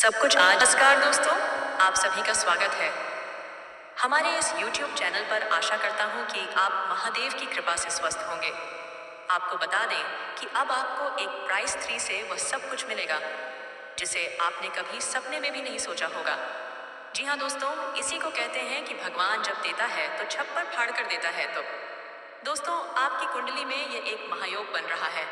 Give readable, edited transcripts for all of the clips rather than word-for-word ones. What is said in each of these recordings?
सब कुछ आज। नमस्कार दोस्तों, आप सभी का स्वागत है हमारे इस YouTube चैनल पर। आशा करता हूँ कि आप महादेव की कृपा से स्वस्थ होंगे। आपको बता दें कि अब आपको एक प्राइस 3 से वह सब कुछ मिलेगा जिसे आपने कभी सपने में भी नहीं सोचा होगा। जी हाँ दोस्तों, इसी को कहते हैं कि भगवान जब देता है तो छप्पर फाड़ कर देता है। तो दोस्तों, आपकी कुंडली में ये एक महायोग बन रहा है।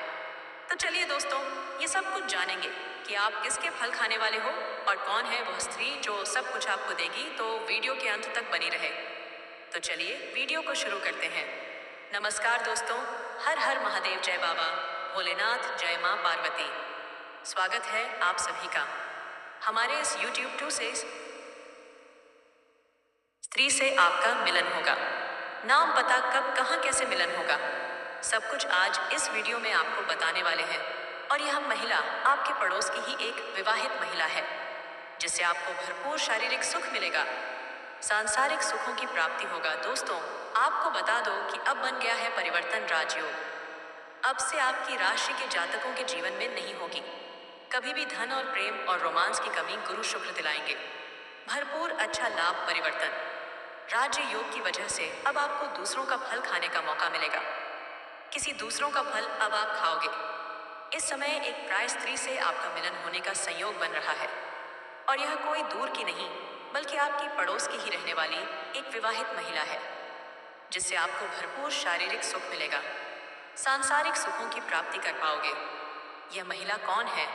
तो चलिए दोस्तों, ये सब कुछ जानेंगे कि आप किसके फल खाने वाले हो और कौन है वह स्त्री जो सब कुछ आपको देगी। तो वीडियो के अंत तक बनी रहे। तो चलिए वीडियो को शुरू करते हैं। नमस्कार दोस्तों, हर हर महादेव, जय बाबा भोलेनाथ, जय माँ पार्वती। स्वागत है आप सभी का हमारे इस YouTube 2 से स्त्री से आपका मिलन होगा। नाम, पता, कब, कहाँ, कैसे मिलन होगा, सब कुछ आज इस वीडियो में आपको बताने वाले हैं। और यह महिला आपके पड़ोस की ही एक विवाहित महिला है जिससे आपको भरपूर शारीरिक सुख मिलेगा, सांसारिक सुखों की प्राप्ति होगा। दोस्तों, आपको बता दो कि अब बन गया है परिवर्तन राजयोग। अब से आपकी राशि के जातकों के जीवन में नहीं होगी कभी भी धन और प्रेम और रोमांस की कमी। गुरु शुक्र दिलाएंगे भरपूर अच्छा लाभ। परिवर्तन राज्य योग की वजह से अब आपको दूसरों का फल खाने का मौका मिलेगा। किसी दूसरों का फल अब आप खाओगे। इस समय एक प्राय स्त्री से आपका मिलन होने का संयोग बन रहा है और यह कोई दूर की नहीं बल्कि आपकी पड़ोस की ही रहने वाली एक विवाहित महिला है जिससे आपको भरपूर शारीरिक सुख मिलेगा, सांसारिक सुखों की प्राप्ति कर पाओगे। यह महिला कौन है,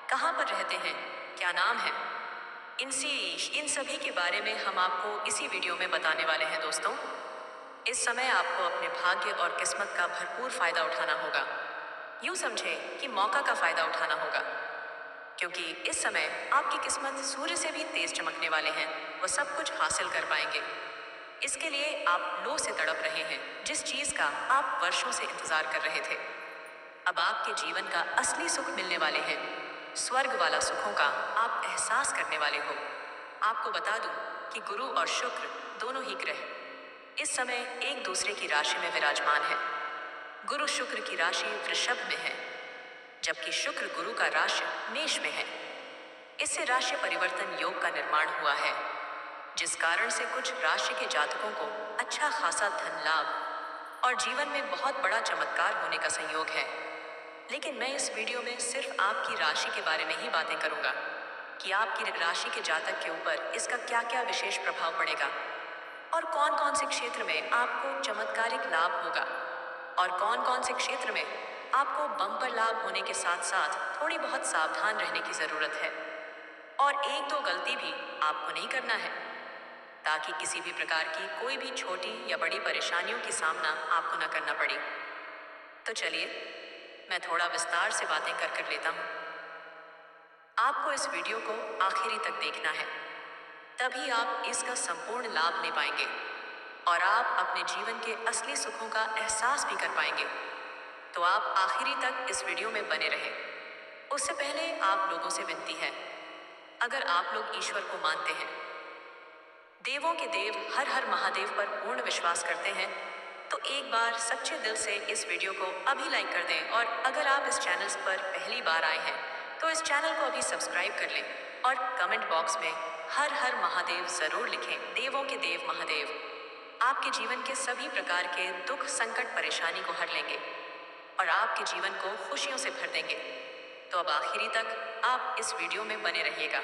कहाँ पर रहते हैं, क्या नाम है, इन सभी के बारे में हम आपको इसी वीडियो में बताने वाले हैं। दोस्तों, इस समय आपको अपने भाग्य और किस्मत का भरपूर फायदा उठाना होगा। यूं समझे कि मौका का फायदा उठाना होगा, क्योंकि इस समय आपकी किस्मत सूर्य से भी तेज चमकने वाले हैं। वह सब कुछ हासिल कर पाएंगे। इसके लिए आप लो से तड़प रहे हैं, जिस चीज का आप वर्षों से इंतजार कर रहे थे। अब आपके जीवन का असली सुख मिलने वाले हैं। स्वर्ग वाला सुखों का आप एहसास करने वाले हो। आपको बता दूं कि गुरु और शुक्र दोनों ही ग्रह इस समय एक दूसरे की राशि में विराजमान है। गुरु शुक्र की राशि वृषभ में है जबकि शुक्र गुरु का राशि मेष में है। इससे राशि परिवर्तन योग का निर्माण हुआ है जिस कारण से कुछ राशि के जातकों को अच्छा खासा धन लाभ और जीवन में बहुत बड़ा चमत्कार होने का संयोग है। लेकिन मैं इस वीडियो में सिर्फ आपकी राशि के बारे में ही बातें करूंगा कि आपकी राशि के जातक के ऊपर इसका क्या क्या विशेष प्रभाव पड़ेगा और कौन कौन से क्षेत्र में आपको चमत्कारिक लाभ होगा और कौन कौन से क्षेत्र में आपको बम्पर लाभ होने के साथ साथ थोड़ी बहुत सावधान रहने की जरूरत है और एक दो गलती भी आपको नहीं करना है ताकि किसी भी प्रकार की कोई भी छोटी या बड़ी परेशानियों की सामना आपको न करना पड़े। तो चलिए, मैं थोड़ा विस्तार से बातें कर लेता हूँ। आपको इस वीडियो को आखिरी तक देखना है, तभी आप इसका संपूर्ण लाभ ले पाएंगे और आप अपने जीवन के असली सुखों का एहसास भी कर पाएंगे। तो आप आखिरी तक इस वीडियो में बने रहें। उससे पहले आप लोगों से विनती है, अगर आप लोग ईश्वर को मानते हैं, देवों के देव हर हर महादेव पर पूर्ण विश्वास करते हैं, तो एक बार सच्चे दिल से इस वीडियो को अभी लाइक कर दें। और अगर आप इस चैनल पर पहली बार आए हैं तो इस चैनल को अभी सब्सक्राइब कर लें और कमेंट बॉक्स में हर हर महादेव जरूर लिखें। देवों के देव महादेव आपके जीवन के सभी प्रकार के दुख, संकट, परेशानी को हर लेंगे और आपके जीवन को खुशियों से भर देंगे। तो अब आखिरी तक आप इस वीडियो में बने रहिएगा।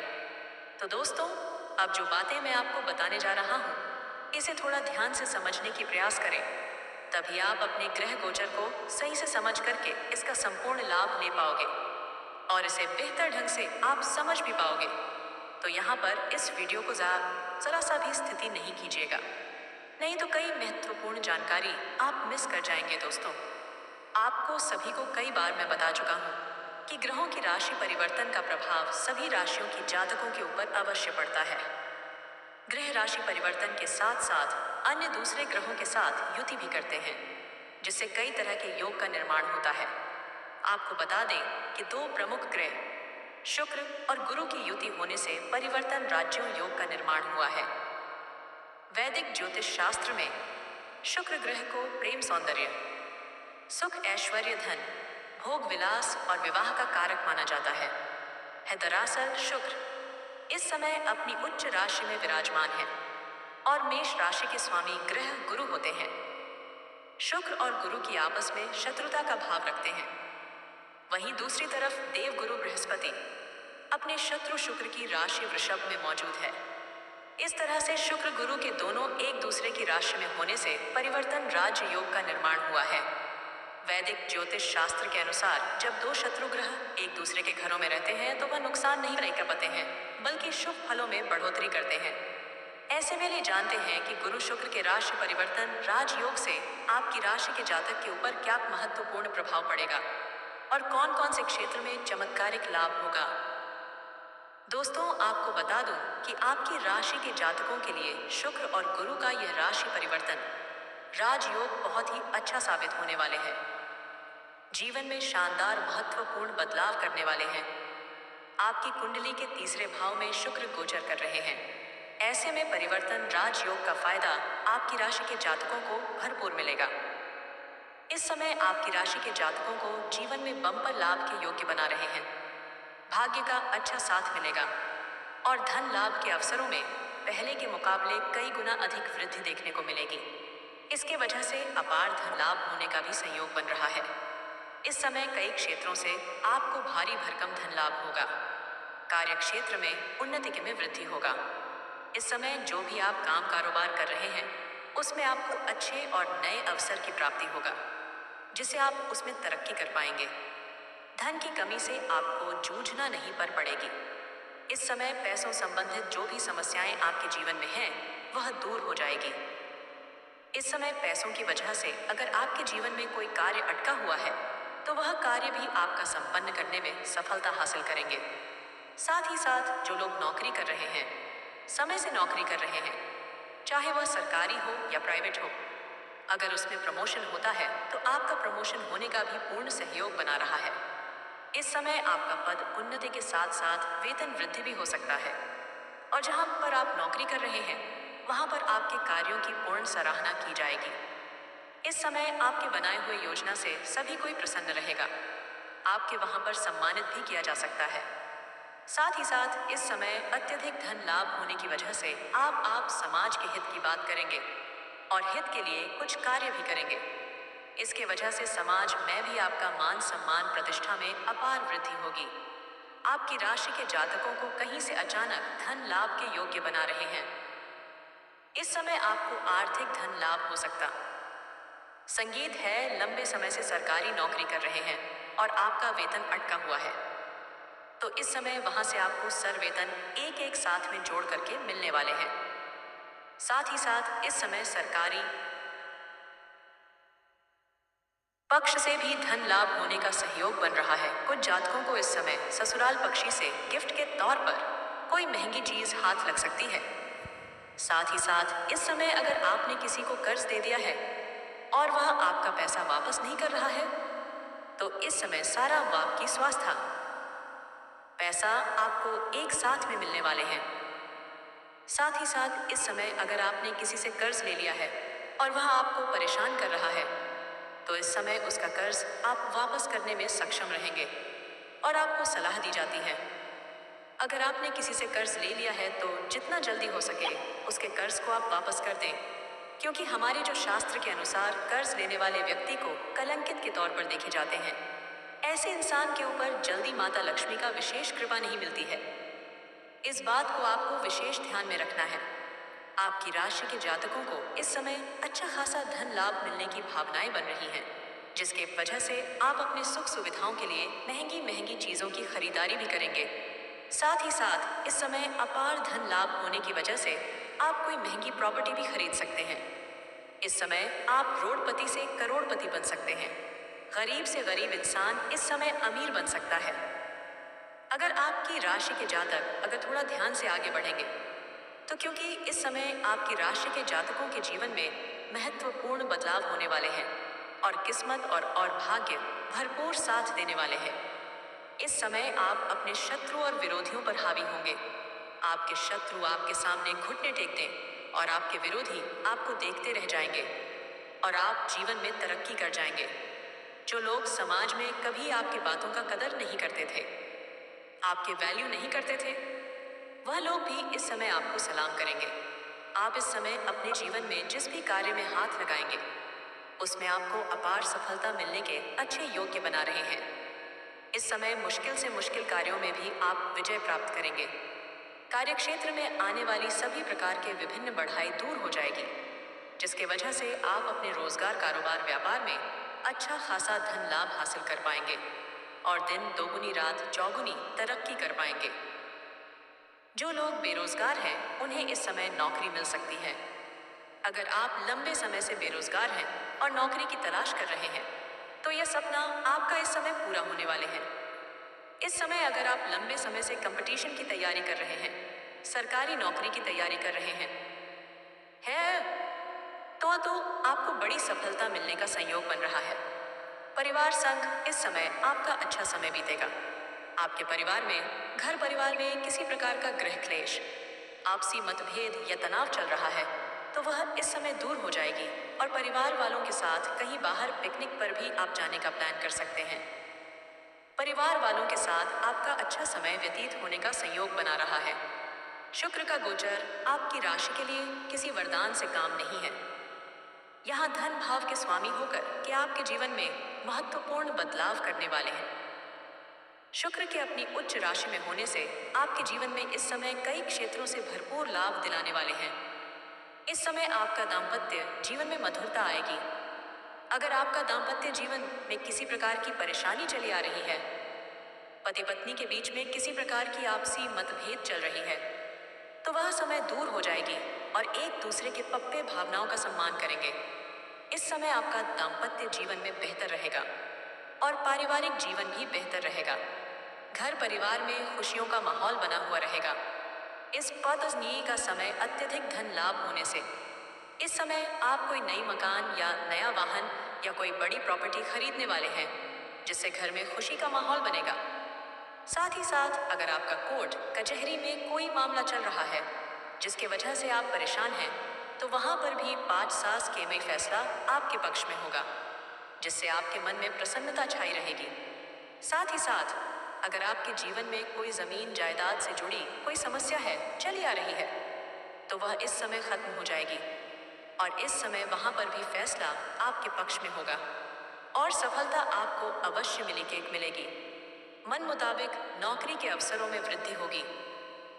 तो दोस्तों, अब जो बातें मैं आपको बताने जा रहा हूँ, इसे थोड़ा ध्यान से समझने की प्रयास करें, तभी आप अपने ग्रह गोचर को सही से समझ करके इसका संपूर्ण लाभ ले पाओगे और इसे बेहतर ढंग से आप समझ भी पाओगे। तो यहाँ पर इस वीडियो को जरा सा भी स्थिति नहीं कीजिएगा, नहीं तो कई महत्वपूर्ण जानकारी आप मिस कर जाएंगे। दोस्तों, आपको सभी को कई बार मैं बता चुका हूँ कि ग्रहों की राशि परिवर्तन का प्रभाव सभी राशियों की जातकों के ऊपर अवश्य पड़ता है। ग्रह राशि परिवर्तन के साथ साथ अन्य दूसरे ग्रहों के साथ युति भी करते हैं जिससे कई तरह के योग का निर्माण होता है। आपको बता दें कि दो प्रमुख ग्रह शुक्र और गुरु की युति होने से परिवर्तन राज्यों योग का निर्माण हुआ है। वैदिक ज्योतिष शास्त्र में शुक्र ग्रह को प्रेम, सौंदर्य, सुख, ऐश्वर्य, धन, भोग, विलास और विवाह का कारक माना जाता है। दरअसल शुक्र इस समय अपनी उच्च राशि में विराजमान है और मेष राशि के स्वामी ग्रह गुरु होते हैं। शुक्र और गुरु की आपस में शत्रुता का भाव रखते हैं। वहीं दूसरी तरफ देव गुरु बृहस्पति अपने शत्रु शुक्र की राशि वृषभ में मौजूद है। इस तरह से शुक्र गुरु के दोनों एक दूसरे की राशि में होने से परिवर्तन राज योग का निर्माण हुआ है। वैदिक ज्योतिष शास्त्र के अनुसार जब दो शत्रु ग्रह एक दूसरे के घरों में रहते हैं तो वह नुकसान नहीं कर पाते हैं, बल्कि शुभ फलों में बढ़ोतरी करते हैं। ऐसे में ये जानते हैं कि गुरु शुक्र के राशि परिवर्तन राजयोग से आपकी राशि के जातक के ऊपर क्या महत्वपूर्ण प्रभाव पड़ेगा और कौन कौन से क्षेत्र में चमत्कारिक लाभ होगा। दोस्तों, आपको बता दूं कि आपकी राशि के जातकों के लिए शुक्र और गुरु का यह राशि परिवर्तन राजयोग बहुत ही अच्छा साबित होने वाले हैं। जीवन में शानदार महत्वपूर्ण बदलाव करने वाले हैं। आपकी कुंडली के तीसरे भाव में शुक्र गोचर कर रहे हैं। ऐसे में परिवर्तन राजयोग का फायदा आपकी राशि के जातकों को भरपूर मिलेगा। इस समय आपकी राशि के जातकों को जीवन में बम्पर लाभ के योग्य बना रहे हैं। भाग्य का अच्छा साथ मिलेगा और धन लाभ के अवसरों में पहले के मुकाबले कई गुना अधिक वृद्धि देखने को मिलेगी। इसके वजह से अपार धन लाभ होने का भी संयोग बन रहा है। इस समय कई क्षेत्रों से आपको भारी भरकम धन लाभ होगा। कार्य क्षेत्र में उन्नति में वृद्धि होगा। इस समय जो भी आप काम कारोबार कर रहे हैं उसमें आपको अच्छे और नए अवसर की प्राप्ति होगा, जिससे आप उसमें तरक्की कर पाएंगे। धन की कमी से आपको जूझना नहीं पड़ेगी। इस समय पैसों संबंधित जो भी समस्याएं आपके जीवन में हैं वह दूर हो जाएगी। इस समय पैसों की वजह से अगर आपके जीवन में कोई कार्य अटका हुआ है तो वह कार्य भी आपका संपन्न करने में सफलता हासिल करेंगे। साथ ही साथ जो लोग नौकरी कर रहे हैं, समय से नौकरी कर रहे हैं, चाहे वह सरकारी हो या प्राइवेट हो, अगर उसमें प्रमोशन होता है तो आपका प्रमोशन होने का भी पूर्ण सहयोग बना रहा है। इस समय आपका पद उन्नति के साथ साथ वेतन वृद्धि भी हो सकता है और जहां पर आप नौकरी कर रहे हैं वहां पर आपके कार्यों की पूर्ण सराहना की जाएगी। इस समय आपके बनाए हुए योजना से सभी कोई प्रसन्न रहेगा। आपके वहां पर सम्मानित भी किया जा सकता है। साथ ही साथ इस समय अत्यधिक धन लाभ होने की वजह से आप समाज के हित की बात करेंगे और हित के लिए कुछ कार्य भी करेंगे। इसके वजह से समाज में भी आपका मान सम्मान प्रतिष्ठा में अपार वृद्धि होगी। आपकी राशि के जातकों को कहीं से अचानक धन लाभ के योग्य बना रहे हैं। इस समय आपको आर्थिक धन लाभ हो सकता। संगीत है, लंबे समय से सरकारी नौकरी कर रहे हैं और आपका वेतन अटका हुआ है तो इस समय वहां से आपको सर वेतन एक साथ में जोड़ करके मिलने वाले हैं। साथ ही साथ इस समय सरकारी पक्ष से भी धन लाभ होने का सहयोग बन रहा है। कुछ जातकों को इस समय ससुराल पक्षी से गिफ्ट के तौर पर कोई महंगी चीज हाथ लग सकती है। साथ ही साथ इस समय अगर आपने किसी को कर्ज दे दिया है और वह आपका पैसा वापस नहीं कर रहा है तो इस समय सारा आपकी स्वास्थ्य पैसा आपको एक साथ में मिलने वाले हैं। साथ ही साथ इस समय अगर आपने किसी से कर्ज ले लिया है और वह आपको परेशान कर रहा है तो इस समय उसका कर्ज आप वापस करने में सक्षम रहेंगे और आपको सलाह दी जाती है अगर आपने किसी से कर्ज ले लिया है तो जितना जल्दी हो सके उसके कर्ज को आप वापस कर दें, क्योंकि हमारे जो शास्त्र के अनुसार कर्ज लेने वाले व्यक्ति को कलंकित के तौर पर देखे जाते हैं। ऐसे इंसान के ऊपर जल्दी माता लक्ष्मी का विशेष कृपा नहीं मिलती है। इस बात को आपको विशेष ध्यान में रखना है। आपकी राशि के जातकों को इस समय अच्छा खासा धन लाभ मिलने की भावनाएं बन रही हैं, जिसके वजह से आप अपने सुख सुविधाओं के लिए महंगी महंगी चीजों की खरीदारी भी करेंगे। साथ ही साथ इस समय अपार धन लाभ होने की वजह से आप कोई महंगी प्रॉपर्टी भी खरीद सकते हैं। इस समय आप रोडपति से करोड़पति बन सकते हैं। गरीब से गरीब इंसान इस समय अमीर बन सकता है। अगर आपकी राशि के जातक अगर थोड़ा ध्यान से आगे बढ़ेंगे तो क्योंकि इस समय आपकी राशि के जातकों के जीवन में महत्वपूर्ण बदलाव होने वाले हैं और किस्मत और भाग्य भरपूर साथ देने वाले हैं। इस समय आप अपने शत्रु और विरोधियों पर हावी होंगे। आपके शत्रु आपके सामने घुटने टेक दें और आपके विरोधी आपको देखते रह जाएंगे और आप जीवन में तरक्की कर जाएंगे। जो लोग समाज में कभी आपकी बातों का कदर नहीं करते थे, आपके वैल्यू नहीं करते थे, वह लोग भी इस समय आपको सलाम करेंगे। आप इस समय अपने जीवन में जिस भी कार्य में हाथ लगाएंगे, उसमें आपको अपार सफलता मिलने के अच्छे योग्य बना रहे हैं। इस समय मुश्किल से मुश्किल कार्यों में भी आप विजय प्राप्त करेंगे। कार्यक्षेत्र में आने वाली सभी प्रकार के विभिन्न बढ़ाई दूर हो जाएगी, जिसके वजह से आप अपने रोजगार, कारोबार, व्यापार में अच्छा खासा धन लाभ हासिल कर पाएंगे और दिन दोगुनी रात चौगुनी तरक्की कर पाएंगे। जो लोग बेरोजगार हैं, उन्हें इस समय नौकरी मिल सकती है। अगर आप लंबे समय से बेरोजगार हैं और नौकरी की तलाश कर रहे हैं, तो यह सपना आपका इस समय पूरा होने वाले हैं। इस समय अगर आप लंबे समय से कंपटीशन की तैयारी कर रहे हैं, सरकारी नौकरी की तैयारी कर रहे हैं, तो आपको बड़ी सफलता मिलने का संयोग बन रहा है। परिवार संग इस समय आपका अच्छा समय बीतेगा। आपके परिवार में, घर परिवार में किसी प्रकार का गृह क्लेश, आपसी मतभेद या तनाव चल रहा है, तो वह इस समय दूर हो जाएगी और परिवार वालों के साथ कहीं बाहर पिकनिक पर भी आप जाने का प्लान कर सकते हैं। परिवार वालों के साथ आपका अच्छा समय व्यतीत होने का संयोग बना रहा है। शुक्र का गोचर आपकी राशि के लिए किसी वरदान से काम नहीं है। यहाँ धन भाव के स्वामी होकर कि आपके जीवन में महत्वपूर्ण बदलाव करने वाले हैं। शुक्र के अपनी उच्च राशि में होने से आपके जीवन में इस समय कई क्षेत्रों से भरपूर लाभ दिलाने वाले हैं। इस समय आपका दाम्पत्य जीवन में मधुरता आएगी। अगर आपका दाम्पत्य जीवन में किसी प्रकार की परेशानी चली आ रही है, पति पत्नी के बीच में किसी प्रकार की आपसी मतभेद चल रही है, तो वह समय दूर हो जाएगी और एक दूसरे के पप्पे भावनाओं का सम्मान करेंगे। इस समय आपका दाम्पत्य जीवन में बेहतर रहेगा और पारिवारिक जीवन भी बेहतर रहेगा। घर परिवार में खुशियों का माहौल बना हुआ रहेगा। इस पतनी का समय अत्यधिक धन लाभ होने से इस समय आप कोई नई मकान या नया वाहन या कोई बड़ी प्रॉपर्टी खरीदने वाले हैं, जिससे घर में खुशी का माहौल बनेगा। साथ ही साथ अगर आपका कोर्ट कचहरी में कोई मामला चल रहा है जिसकी वजह से आप परेशान हैं, तो वहां पर भी 5 सास के में फैसला आपके पक्ष में होगा, जिससे आपके मन में प्रसन्नता छाई रहेगी। साथ ही साथ अगर आपके जीवन में कोई जमीन जायदाद से जुड़ी कोई समस्या है, चली आ रही है, तो वह इस समय खत्म हो जाएगी और इस समय वहां पर भी फैसला आपके पक्ष में होगा और सफलता आपको अवश्य मिलेगी। मन मुताबिक नौकरी के अवसरों में वृद्धि होगी।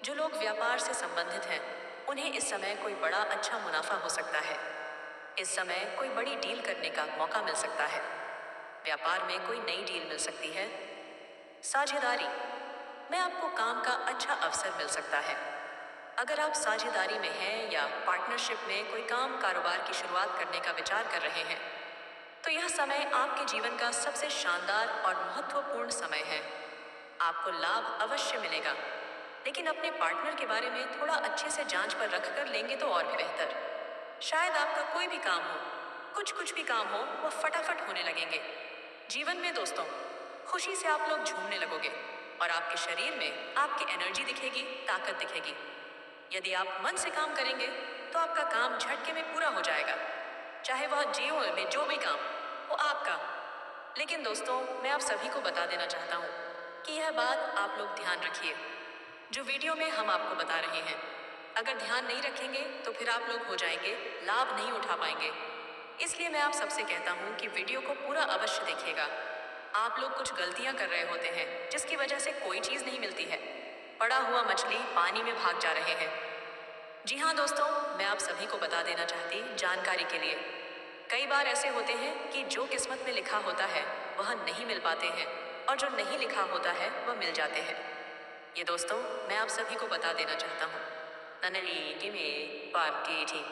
जो लोग व्यापार से संबंधित हैं, उन्हें इस समय कोई बड़ा अच्छा मुनाफा हो सकता है। इस समय कोई बड़ी डील करने का मौका मिल सकता है। व्यापार में कोई नई डील मिल सकती है। साझेदारी में आपको काम का अच्छा अवसर मिल सकता है। अगर आप साझेदारी में हैं या पार्टनरशिप में कोई काम कारोबार की शुरुआत करने का विचार कर रहे हैं, तो यह समय आपके जीवन का सबसे शानदार और महत्वपूर्ण समय है। आपको लाभ अवश्य मिलेगा, लेकिन अपने पार्टनर के बारे में थोड़ा अच्छे से जांच पर रख कर लेंगे तो और भी बेहतर। शायद आपका कोई भी काम हो, कुछ भी काम हो, वह फटाफट होने लगेंगे। जीवन में दोस्तों, खुशी से आप लोग झूमने लगोगे और आपके शरीर में आपकी एनर्जी दिखेगी, ताकत दिखेगी। यदि आप मन से काम करेंगे तो आपका काम झटके में पूरा हो जाएगा, चाहे वह जीवन में जो भी काम वो आपका। लेकिन दोस्तों, मैं आप सभी को बता देना चाहता हूँ कि यह बात आप लोग ध्यान रखिए जो वीडियो में हम आपको बता रहे हैं। अगर ध्यान नहीं रखेंगे तो फिर आप लोग हो जाएंगे, लाभ नहीं उठा पाएंगे। इसलिए मैं आप सबसे कहता हूँ कि वीडियो को पूरा अवश्य देखिएगा। आप लोग कुछ गलतियां कर रहे होते हैं जिसकी वजह से कोई चीज नहीं मिलती है। पड़ा हुआ मछली पानी में भाग जा रहे हैं। जी हाँ दोस्तों, मैं आप सभी को बता देना चाहती जानकारी के लिए, कई बार ऐसे होते हैं कि जो किस्मत में लिखा होता है वह नहीं मिल पाते हैं और जो नहीं लिखा होता है वह मिल जाते हैं। ये दोस्तों, मैं आप सभी को बता देना चाहता हूँ। ननली गिमे पाम की थी।